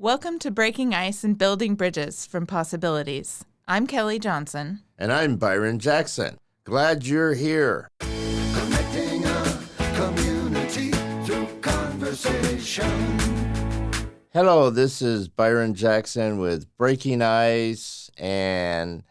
Welcome to Breaking Ice and Building Bridges from Possibilities. I'm Kelly Johnson. And I'm Byron Jackson. Glad you're here. Connecting a community through conversation. Hello, this is Byron Jackson with Breaking Ice, and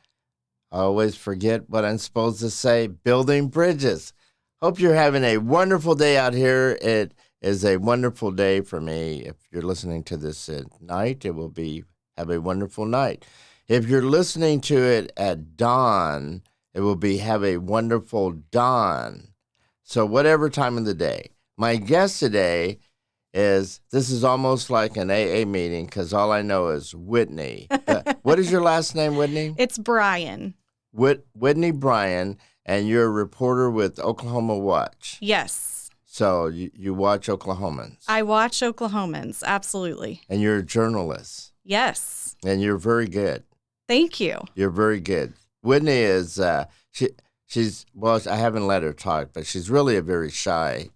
I always forget what I'm supposed to say, building bridges. Hope you're having a wonderful day out here. It is a wonderful day for me. If you're listening to this at night, it will be have a wonderful night. If you're listening to it at dawn, it will be have a wonderful dawn. So whatever time of the day. My guest today this is almost like an AA meeting because all I know is Whitney. What is your last name, Whitney? It's Bryen. Whitney Bryen, and you're a reporter with Oklahoma Watch. Yes. So you watch Oklahomans. I watch Oklahomans, absolutely. And you're a journalist. Yes. And you're very good. Thank you. You're very good. Whitney is, she's, well, I haven't let her talk, but she's really a very shy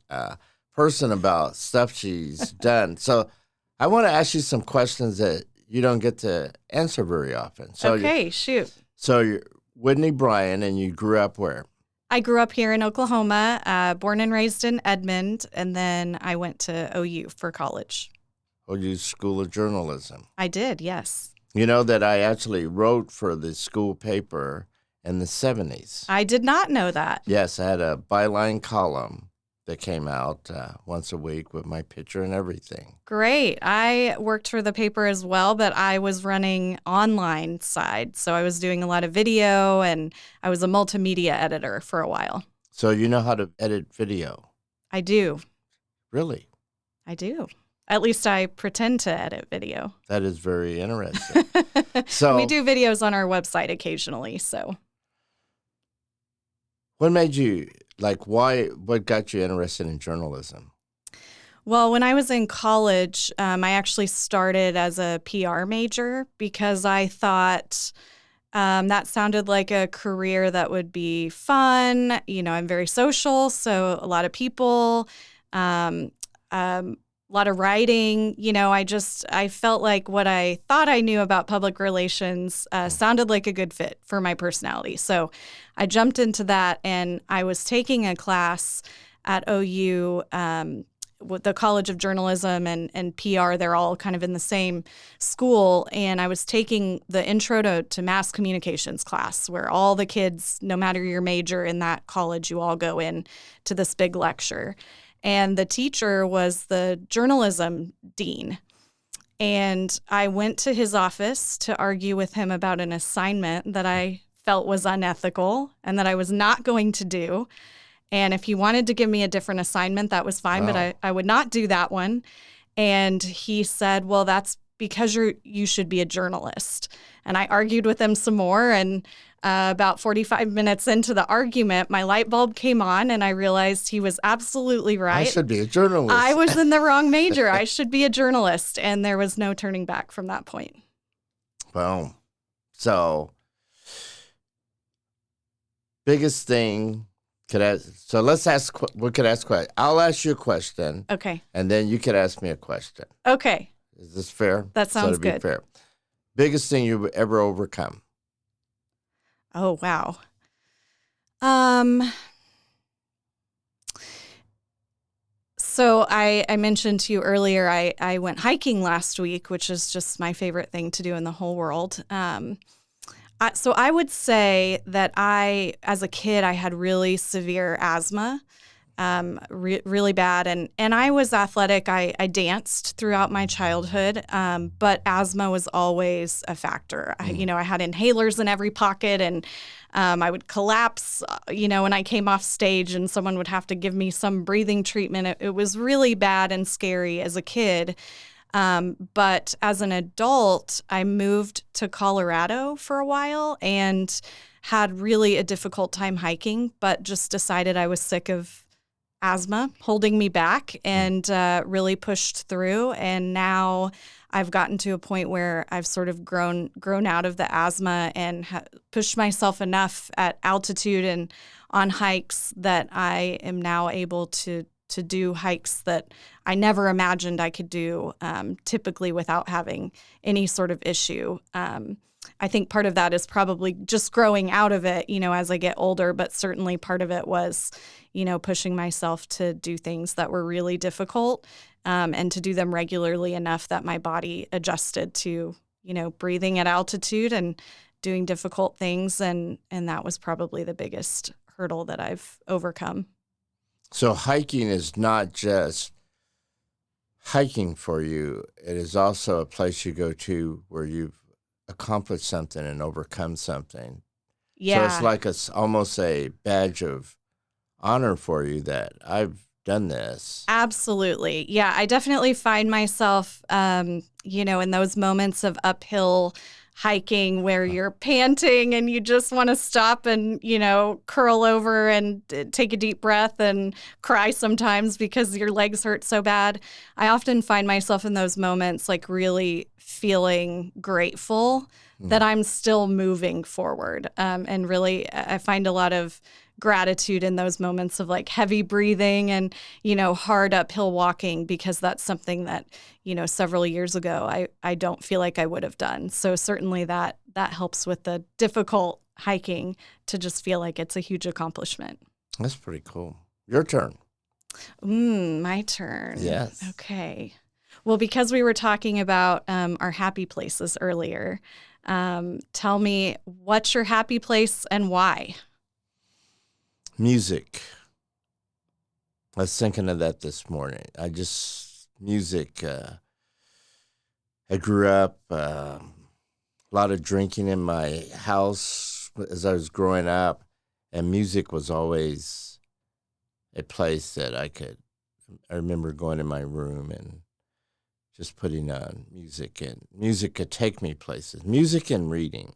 person about stuff she's done. So I want to ask you some questions that you don't get to answer very often. So okay, shoot. So you're Whitney Bryen, and you grew up where? I grew up here in Oklahoma, born and raised in Edmond, and then I went to OU for college. OU School of Journalism. I did, yes. You know that I actually wrote for the school paper in the 70s. I did not know that. Yes, I had a byline column that came out once a week with my picture and everything. Great. I worked for the paper as well, but I was running online side. So I was doing a lot of video, and I was a multimedia editor for a while. So you know how to edit video? I do. Really? I do. At least I pretend to edit video. That is very interesting. So we do videos on our website occasionally, so. What made you, what got you interested in journalism? Well, when I was in college, I actually started as a PR major because I thought that sounded like a career that would be fun. You know, I'm very social, so a lot of people, a lot of writing. You know, I felt like what I thought I knew about public relations sounded like a good fit for my personality. So I jumped into that, and I was taking a class at OU with the College of Journalism and PR. They're all kind of in the same school. And I was taking the Intro to Mass Communications class, where all the kids, no matter your major in that college, you all go in to this big lecture. And the teacher was the journalism dean. And I went to his office to argue with him about an assignment that I felt was unethical and that I was not going to do. And if he wanted to give me a different assignment, that was fine, but I would not do that one. And he said, well, that's because you should be a journalist. And I argued with him some more, and about 45 minutes into the argument, my light bulb came on, and I realized he was absolutely right. I should be a journalist. I was in the wrong major. I should be a journalist, and there was no turning back from that point. Well, so biggest thing let's ask. We could ask questions. I'll ask you a question. Okay. And then you could ask me a question. Okay. Is this fair? That sounds good. Be fair. Biggest thing you've ever overcome? Oh, wow. So I mentioned to you earlier, I went hiking last week, which is just my favorite thing to do in the whole world. So I would say that as a kid, I had really severe asthma, really bad. And I was athletic. I danced throughout my childhood, but asthma was always a factor. I had inhalers in every pocket, and I would collapse, when I came off stage, and someone would have to give me some breathing treatment. It was really bad and scary as a kid. But as an adult, I moved to Colorado for a while and had really a difficult time hiking, but just decided I was sick of asthma holding me back, and really pushed through. And now I've gotten to a point where I've sort of grown out of the asthma and pushed myself enough at altitude and on hikes that I am now able to to do hikes that I never imagined I could do, typically without having any sort of issue. I think part of that is probably just growing out of it, as I get older, but certainly part of it was, pushing myself to do things that were really difficult, and to do them regularly enough that my body adjusted to, breathing at altitude and doing difficult things. And that was probably the biggest hurdle that I've overcome. So hiking is not just hiking for you. It is also a place you go to where you've accomplished something and overcome something. Yeah. So it's like almost a badge of honor for you that I've done this. Absolutely. Yeah, I definitely find myself, in those moments of uphill hiking where you're panting and you just want to stop and, curl over and take a deep breath and cry sometimes because your legs hurt so bad. I often find myself in those moments like really feeling grateful that I'm still moving forward. And really, I find a lot of gratitude in those moments of like heavy breathing and, hard uphill walking, because that's something that, several years ago, I don't feel like I would have done. So certainly that helps with the difficult hiking to just feel like it's a huge accomplishment. That's pretty cool. Your turn. My turn. Yes. Okay. Well, because we were talking about our happy places earlier, tell me, what's your happy place and why? Music. I was thinking of that this morning. Music. I grew up, a lot of drinking in my house as I was growing up, and music was always a place that I remember going in my room and just putting on music, and music could take me places. Music and reading.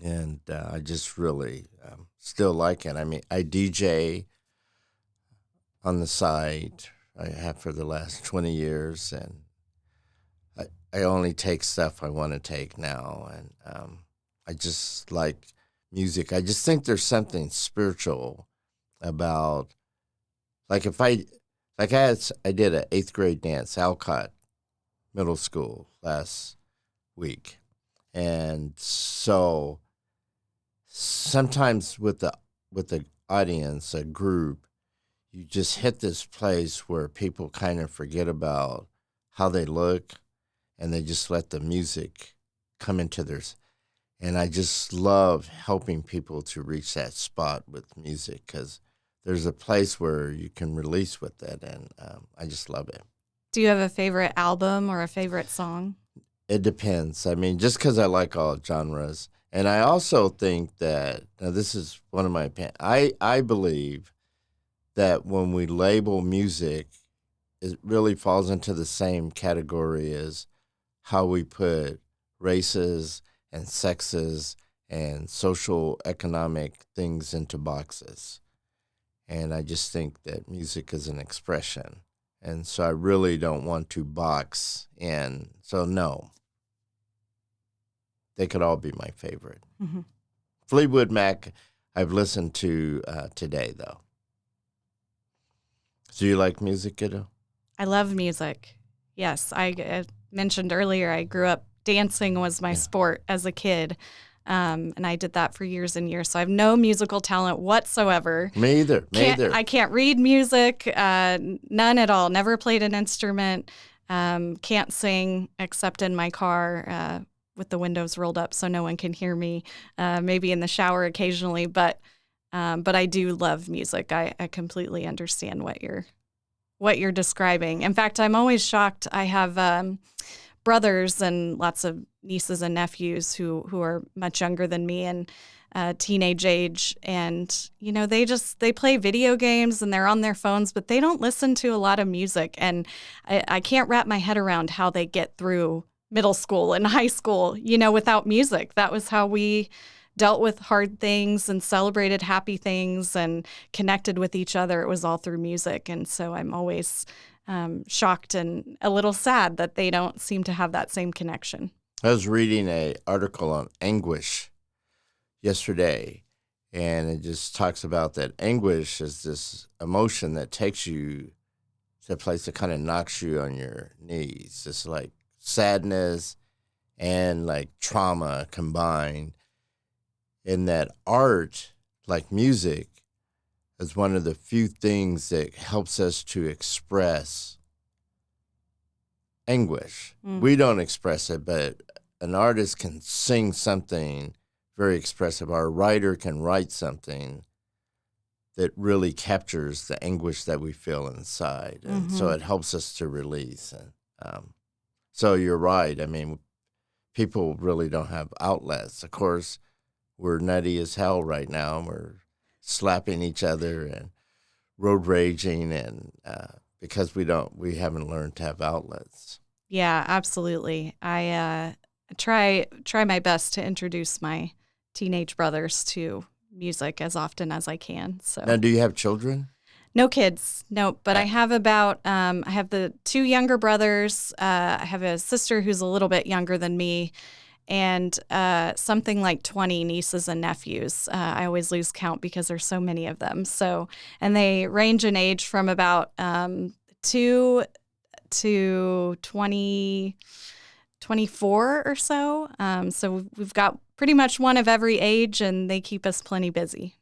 And I just really still like it. I mean, I DJ on the side. I have for the last 20 years, and I only take stuff I want to take now. And I just like music. I just think there's something spiritual about, like I did an 8th grade dance, Alcott Middle School last week. And so sometimes with the audience, a group, you just hit this place where people kind of forget about how they look, and they just let the music come into theirs. And I just love helping people to reach that spot with music, because there's a place where you can release with it, and I just love it. Do you have a favorite album or a favorite song? It depends. I mean, just because I like all genres. And I also think that, now this is one of my opinions, I believe that when we label music, it really falls into the same category as how we put races and sexes and social economic things into boxes. And I just think that music is an expression. And so I really don't want to box in. So no. They could all be my favorite. Mm-hmm. Fleetwood Mac, I've listened to today, though. Do you like music, kiddo? I love music. Yes, I mentioned earlier I grew up dancing was my sport as a kid, and I did that for years and years. So I have no musical talent whatsoever. Me either. I can't read music, none at all. Never played an instrument. Can't sing except in my car with the windows rolled up so no one can hear me. Maybe in the shower occasionally, but I do love music. I completely understand what you're describing. In fact, I'm always shocked. I have brothers and lots of nieces and nephews who are much younger than me and teenage age, and they play video games and they're on their phones, but they don't listen to a lot of music. And I can't wrap my head around how they get through middle school and high school, without music. That was how we dealt with hard things and celebrated happy things and connected with each other. It was all through music. And so I'm always shocked and a little sad that they don't seem to have that same connection. I was reading an article on anguish yesterday, And it just talks about that anguish is this emotion that takes you to a place that kind of knocks you on your knees. It's like sadness and like trauma combined. And that art, like music, is one of the few things that helps us to express anguish. We don't express it, but an artist can sing something very expressive. Our writer can write something that really captures the anguish that we feel inside. And so it helps us to release. And so you're right. I mean, people really don't have outlets. Of course, we're nutty as hell right now. We're slapping each other and road raging, and because we haven't learned to have outlets. Yeah, absolutely. I try my best to introduce my teenage brothers to music as often as I can. So Now, do you have children? no kids, no. But I have I have the two younger brothers. I have a sister who's a little bit younger than me, and something like 20 nieces and nephews. I always lose count because there's so many of them. So, and they range in age from about 2 to 24 or so. So we've got pretty much one of every age, and they keep us plenty busy.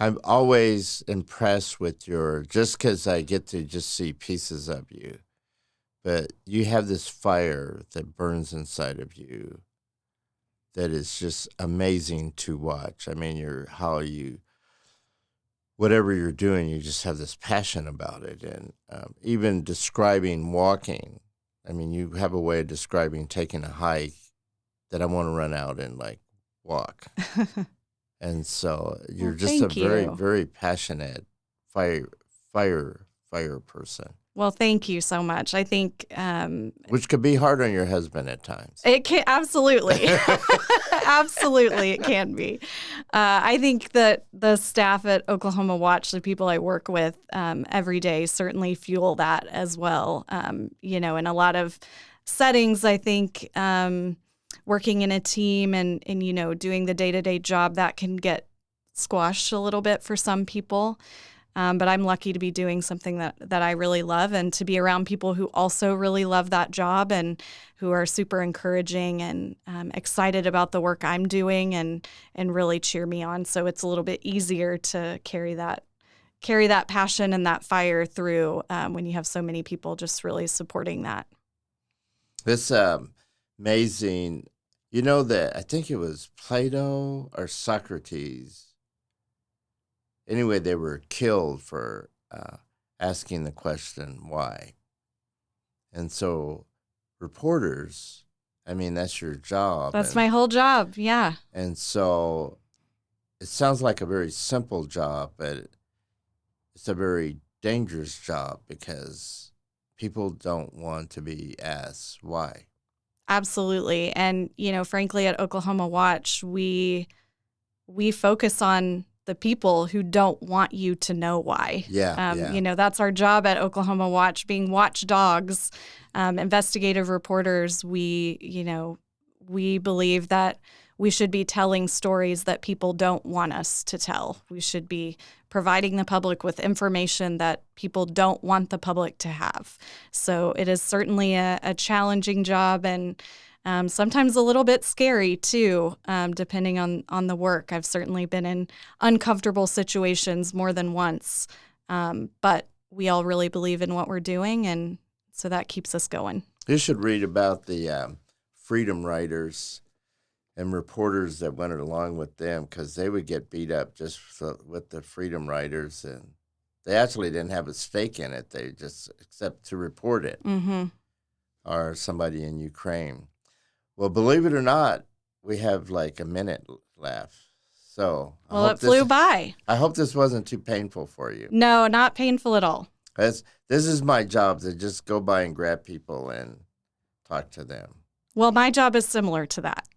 I'm always impressed with just because I get to just see pieces of you, but you have this fire that burns inside of you that is just amazing to watch. I mean, whatever you're doing, you just have this passion about it. And even describing walking, I mean, you have a way of describing taking a hike that I want to run out and like walk. And so you're just a very, very passionate fire person. Well, thank you so much. I think Which could be hard on your husband at times. it can absolutely, absolutely, it can be. I think that the staff at Oklahoma Watch, the people I work with every day, certainly fuel that as well. In a lot of settings, I think working in a team and doing the day-to-day job, that can get squashed a little bit for some people. But I'm lucky to be doing something that I really love, and to be around people who also really love that job and who are super encouraging and excited about the work I'm doing and really cheer me on. So it's a little bit easier to carry that passion and that fire through when you have so many people just really supporting that. This amazing, that I think it was Plato or Socrates. Anyway, they were killed for asking the question, why? And so reporters, I mean, that's your job. That's my whole job, yeah. And so it sounds like a very simple job, but it's a very dangerous job because people don't want to be asked why. Absolutely. And, frankly, at Oklahoma Watch, we focus on the people who don't want you to know why. Yeah. That's our job at Oklahoma Watch, being watchdogs, investigative reporters. We believe that we should be telling stories that people don't want us to tell. We should be providing the public with information that people don't want the public to have. So it is certainly a challenging job, and sometimes a little bit scary too, depending on the work. I've certainly been in uncomfortable situations more than once, but we all really believe in what we're doing, and so that keeps us going. You should read about the freedom riders and reporters that went along with them, because they would get beat up just with the freedom riders, and they actually didn't have a stake in it. They just except to report it, or somebody in Ukraine. Well, believe it or not, we have like a minute left. So it flew by. I hope this wasn't too painful for you. No, not painful at all. This is my job, to just go by and grab people and talk to them. Well, my job is similar to that.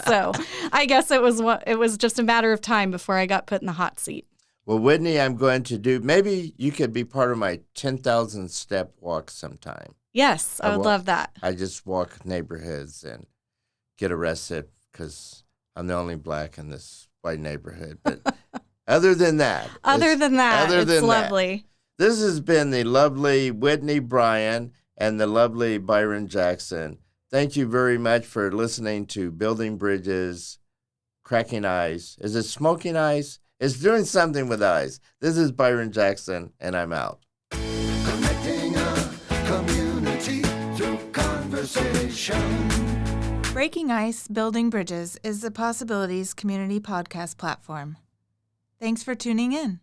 So I guess it was just a matter of time before I got put in the hot seat. Well, Whitney, I'm going to maybe you could be part of my 10,000 step walk sometime. Yes, I would love that. I just walk neighborhoods and get arrested because I'm the only black in this white neighborhood. But other than that, it's lovely. This has been the lovely Whitney Bryen and the lovely Byron Jackson. Thank you very much for listening to Building Bridges, Cracking Ice. Is it Smoking Ice? It's doing something with ice. This is Byron Jackson, and I'm out. Connecting a community through conversation. Breaking Ice, Building Bridges is the Possibilities Community Podcast platform. Thanks for tuning in.